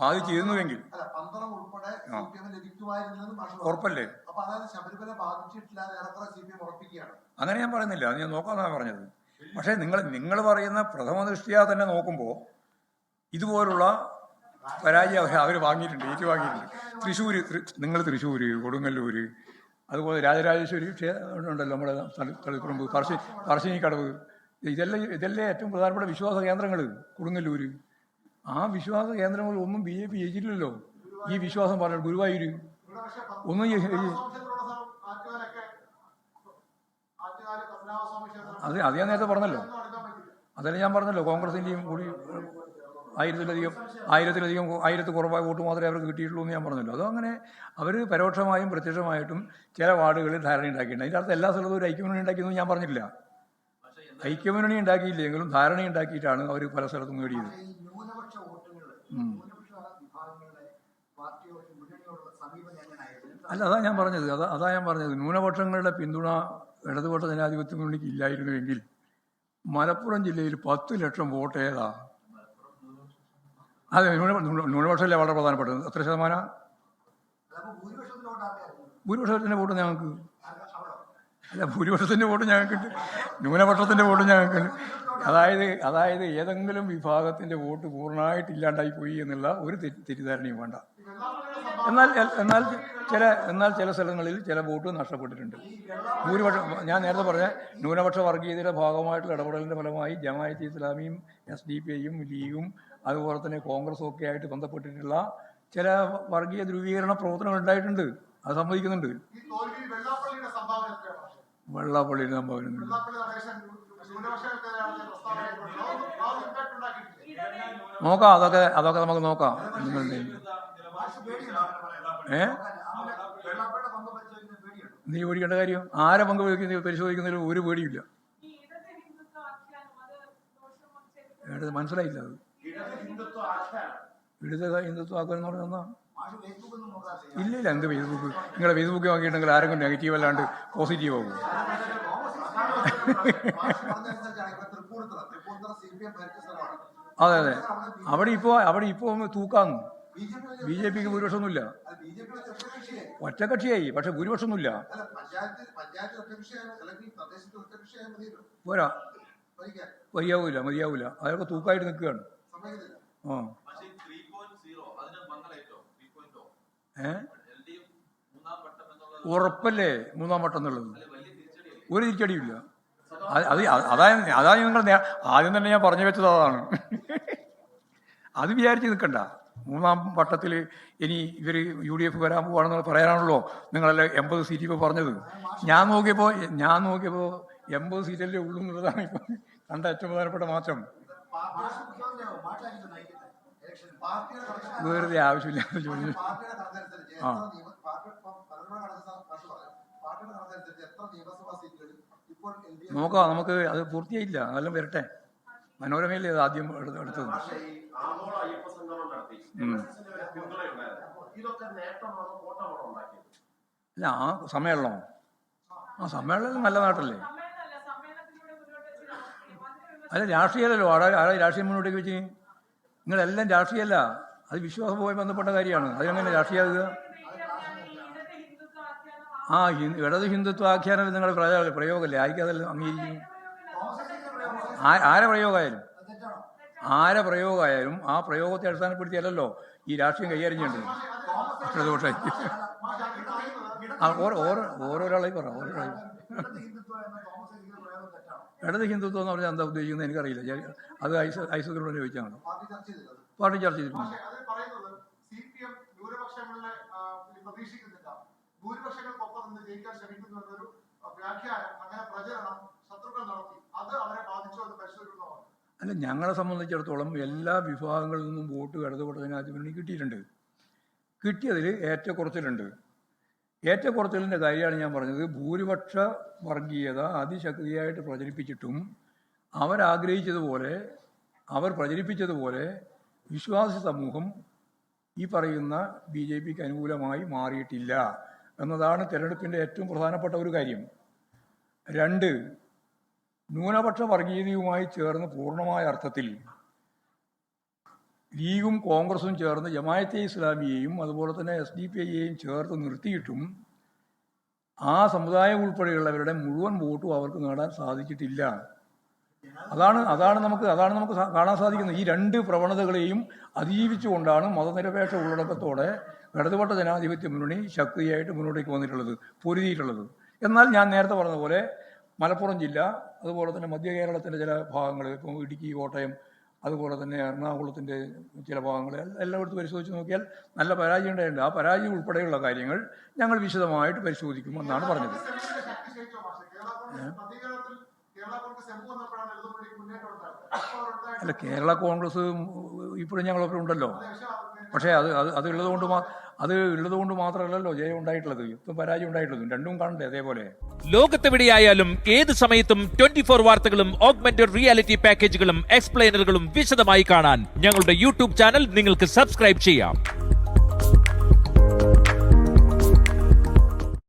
ബാധിച്ചിരുന്നുവെങ്കിൽ ഉറപ്പല്ലേ? അങ്ങനെ ഞാൻ പറയുന്നില്ല, അത് ഞാൻ നോക്കാന്നാണ് പറഞ്ഞത്. പക്ഷേ നിങ്ങൾ പറയുന്ന പ്രഥമ ദൃഷ്ടിയാ തന്നെ നോക്കുമ്പോൾ ഇതുപോലുള്ള പരാജയം അവർ വാങ്ങിയിട്ടുണ്ട്, ഏറ്റുവാങ്ങിയിട്ടുണ്ട്. നിങ്ങൾ തൃശ്ശൂര്, കൊടുങ്ങല്ലൂര്, അതുപോലെ രാജരാജേശ്വരി ഉണ്ടല്ലോ നമ്മുടെ തളിപ്പറമ്പ്, പറശ്ശിനിക്കടവ്, ഇതല്ലേ ഏറ്റവും പ്രധാനപ്പെട്ട വിശ്വാസ കേന്ദ്രങ്ങൾ. കൊടുങ്ങല്ലൂര്, ആ വിശ്വാസ കേന്ദ്രങ്ങളിൽ ഒന്നും BJP ജയിച്ചിട്ടില്ലല്ലോ. ഈ വിശ്വാസം പറഞ്ഞു ഗുരുവായൂര് ഒന്നും അത് ഞാൻ നേരത്തെ പറഞ്ഞല്ലോ. അതല്ലേ ഞാൻ പറഞ്ഞല്ലോ, കോൺഗ്രസിൻ്റെയും കൂടി ആയിരത്തിൽ കുറവായ വോട്ട് മാത്രമേ അവർക്ക് കിട്ടിയിട്ടുള്ളൂ എന്ന് ഞാൻ പറഞ്ഞല്ലോ. അതങ്ങനെ അവർ പരോക്ഷമായും പ്രത്യക്ഷമായിട്ടും ചില വാർഡുകളിൽ ധാരണ ഉണ്ടാക്കിയിട്ടുണ്ട്. അതിൻ്റെ അർത്ഥം എല്ലാ സ്ഥലത്തും ഒരു ഐക്യമുന്നണി ഉണ്ടാക്കിയെന്ന് ഞാൻ പറഞ്ഞില്ല. ഐക്യമുന്നണി ഉണ്ടാക്കിയില്ലെങ്കിലും ധാരണ ഉണ്ടാക്കിയിട്ടാണ് അവർ പല സ്ഥലത്തും നേടിയത്. അല്ല, അതാ ഞാൻ പറഞ്ഞത് ന്യൂനപക്ഷങ്ങളുടെ പിന്തുണ ഇടതുപക്ഷ ജനാധിപത്യ മുന്നണിക്ക് ഇല്ലായിരുന്നുവെങ്കിൽ മലപ്പുറം ജില്ലയിൽ 10 ലക്ഷം വോട്ട് ഏതാ? അതെ, ന്യൂനപക്ഷമല്ലേ വളരെ പ്രധാനപ്പെട്ടത്. എത്ര ശതമാനം? ഭൂരിപക്ഷത്തിൻ്റെ വോട്ട് ഞങ്ങൾക്ക് അല്ല, ഭൂരിപക്ഷത്തിൻ്റെ വോട്ട് ഞങ്ങൾക്കുണ്ട്, ന്യൂനപക്ഷത്തിൻ്റെ വോട്ട് ഞങ്ങൾക്കുണ്ട്. അതായത് ഏതെങ്കിലും വിഭാഗത്തിൻ്റെ വോട്ട് പൂർണ്ണമായിട്ട് ഇല്ലാണ്ടായി പോയി എന്നുള്ള ഒരു തെറ്റിദ്ധാരണയും വേണ്ട. എന്നാൽ ചില സ്ഥലങ്ങളിൽ ചില വോട്ട് നഷ്ടപ്പെട്ടിട്ടുണ്ട്. ഭൂരിപക്ഷം ഞാൻ നേരത്തെ പറഞ്ഞ ന്യൂനപക്ഷ വർഗീയതയുടെ ഭാഗമായിട്ടുള്ള ഇടപെടലിൻ്റെ ഫലമായി ജമാഅത്തെ ഇസ്ലാമിയും SDPIയും ലീഗും അതുപോലെ തന്നെ കോൺഗ്രസും ഒക്കെ ആയിട്ട് ബന്ധപ്പെട്ടിട്ടുള്ള ചില വർഗീയ ധ്രുവീകരണ പ്രവർത്തനങ്ങൾ ഉണ്ടായിട്ടുണ്ട്. അത് സമ്മതിക്കുന്നുണ്ട്. വെള്ളാപ്പള്ളിയുടെ സംഭാവന നോക്കാം, അതൊക്കെ നമുക്ക് നോക്കാം. നിങ്ങളുടെ നീ പേടിക്കേണ്ട കാര്യം, ആരെ പങ്ക് പരിശോധിക്കുന്നതിൽ ഒരു പേടിയില്ല. മനസ്സിലായില്ല. അത് ഇടത് ഹിന്ദുത്വ ആക്കുമെന്ന് പറഞ്ഞാ ഇല്ല. എന്ത് ഫേസ്ബുക്ക്? നിങ്ങളുടെ ഫേസ്ബുക്ക് നോക്കിയിട്ടുണ്ടെങ്കിൽ ആരെങ്കിലും നെഗറ്റീവ് അല്ലാണ്ട് പോസിറ്റീവ് ആകും. അതെ, അവിടെ ഇപ്പോ തൂക്കാന്ന്. BJPക്ക് ഭൂരിപക്ഷമൊന്നുമില്ല, ഒറ്റക്കക്ഷിയായി, പക്ഷെ ഭൂരിപക്ഷമൊന്നുമില്ല. പോരാ, മതിയാവൂല. അതൊക്കെ തൂക്കായിട്ട് നിൽക്കുകയാണ്. ഉറപ്പല്ലേ മൂന്നാം വട്ടം എന്നുള്ളത്? ഒരു തിരിച്ചടിയില്ല. അതാ നിങ്ങൾ ആദ്യം തന്നെ ഞാൻ പറഞ്ഞു വെച്ചത് അതാണ്. അത് വിചാരിച്ച് നിൽക്കണ്ട. മൂന്നാം വട്ടത്തിൽ ഇനി ഇവർ UDF വരാൻ പോവാണെന്ന് പറയാനാണല്ലോ നിങ്ങളെല്ലാം 80 സീറ്റ് ഇപ്പോൾ പറഞ്ഞത്. ഞാൻ നോക്കിയപ്പോൾ 80 സീറ്റല്ലേ ഉള്ളൂ എന്നുള്ളതാണ് ഇപ്പം കണ്ട ഏറ്റവും പ്രധാനപ്പെട്ട മാറ്റം. വെറുതെ ആവശ്യമില്ലാതെ ചോദിച്ചു. നോക്കാം, നമുക്ക് അത് പൂർത്തിയായില്ല, അതെല്ലാം വരട്ടെ. മനോരമയില്ലേ അത് ആദ്യം എടുത്തത്. അല്ല, ആ സമ്മേളനം നല്ല നാട്ടല്ലേ? അല്ല, രാഷ്ട്രീയമല്ലല്ലോ. ആരാ രാഷ്ട്രീയം മുന്നോട്ടേക്ക് വെച്ച്? നിങ്ങളെല്ലാം രാഷ്ട്രീയമല്ല, അത് വിശ്വാസവുമായി ബന്ധപ്പെട്ട കാര്യമാണ്. അതിനെങ്ങനെ രാഷ്ട്രീയമാകുക? ഇടത് ഹിന്ദുത്വ ആഖ്യാനം നിങ്ങളുടെ പ്രയോഗമല്ലേ? ആയിരിക്കും അതെല്ലാം അംഗീകരിക്കുന്നു. ആരെ പ്രയോഗമായാലും ആ പ്രയോഗത്തെ അടിസ്ഥാനപ്പെടുത്തിയല്ലോ ഈ രാഷ്ട്രീയം കൈകാര്യം ചെയ്യേണ്ടത്. ഇടതുപക്ഷമായി ഓരോരാളായി പറ. ഇടത് ഹിന്ദുത്വം എന്ന് പറഞ്ഞാൽ എന്താ ഉദ്ദേശിക്കുന്നത് എനിക്കറിയില്ല. അത് ഐസക്കിനോട് ചോദിച്ചാണ്. പാർട്ടി ചർച്ച ചെയ്തിട്ടുണ്ട്. അല്ല, ഞങ്ങളെ സംബന്ധിച്ചിടത്തോളം എല്ലാ വിഭാഗങ്ങളിൽ നിന്നും വോട്ട് ഇടതുപക്ഷ ജനാധിപത്യ കിട്ടിയിട്ടുണ്ട്. കിട്ടിയതിൽ ഏറ്റക്കുറച്ചിലുണ്ട്. ഏറ്റക്കുറച്ചിലിൻ്റെ കാര്യമാണ് ഞാൻ പറഞ്ഞത്. ഭൂരിപക്ഷ വർഗീയത അതിശക്തിയായിട്ട് പ്രചരിപ്പിച്ചിട്ടും അവർ പ്രചരിപ്പിച്ചതുപോലെ വിശ്വാസി സമൂഹം ഈ പറയുന്ന BJPക്ക് അനുകൂലമായി മാറിയിട്ടില്ല എന്നതാണ് തിരഞ്ഞെടുപ്പിൻ്റെ ഏറ്റവും പ്രധാനപ്പെട്ട ഒരു കാര്യം. 2, ന്യൂനപക്ഷ വർഗീയതയുമായി ചേർന്ന് പൂർണ്ണമായ അർത്ഥത്തിൽ ലീഗും കോൺഗ്രസും ചേർന്ന് ജമാഅത്തെ ഇസ്ലാമിയെയും അതുപോലെ തന്നെ SDP-യെയും ചേർത്ത് നിർത്തിയിട്ടും ആ സമുദായം ഉൾപ്പെടെയുള്ളവരുടെ മുഴുവൻ വോട്ടും അവർക്ക് നേടാൻ സാധിച്ചിട്ടില്ല. അതാണ് നമുക്ക് കാണാൻ സാധിക്കുന്നത്. ഈ രണ്ട് പ്രവണതകളെയും അതിജീവിച്ചുകൊണ്ടാണ് മതനിരപേക്ഷ ഉള്ളടക്കത്തോടെ ഇടതുപക്ഷ ജനാധിപത്യ മുന്നണി ശക്തിയായിട്ട് മുന്നോട്ടേക്ക് വന്നിട്ടുള്ളത്, പൊരുതിയിട്ടുള്ളത്. എന്നാൽ ഞാൻ നേരത്തെ പറഞ്ഞതുപോലെ മലപ്പുറം ജില്ല, അതുപോലെ തന്നെ മധ്യ കേരളത്തിൻ്റെ ചില ഭാഗങ്ങൾ, ഇപ്പോൾ ഇടുക്കി, കോട്ടയം, അതുപോലെ തന്നെ എറണാകുളത്തിൻ്റെ ചില ഭാഗങ്ങൾ എല്ലായിടത്തും പരിശോധിച്ച് നോക്കിയാൽ നല്ല പരാജയം ഉണ്ടായിട്ടുണ്ട്. ആ പരാജയം ഉൾപ്പെടെയുള്ള കാര്യങ്ങൾ ഞങ്ങൾ വിശദമായിട്ട് പരിശോധിക്കുമെന്നാണ് പറഞ്ഞത്. അല്ല, കേരള കോൺഗ്രസ് ഇപ്പോഴും ഞങ്ങളൊക്കെ ഉണ്ടല്ലോ. പക്ഷേ അത് ഉള്ളതുകൊണ്ട് മാത്രമല്ലല്ലോ ജയം ഉണ്ടായിട്ടുള്ളത്, ഇപ്പം പരാജയം ഉണ്ടായിട്ടുള്ളത്. രണ്ടും കാണണ്ടേ അതേപോലെ. ലോകത്തെവിടെയായാലും ഏത് സമയത്തും 24 വാർത്തകളും ഓഗ്മെന്റഡ് റിയാലിറ്റി പാക്കേജുകളും എക്സ്പ്ലെയിനറുകളും വിശദമായി കാണാൻ ഞങ്ങളുടെ യൂട്യൂബ് ചാനൽ നിങ്ങൾക്ക് സബ്സ്ക്രൈബ് ചെയ്യാം.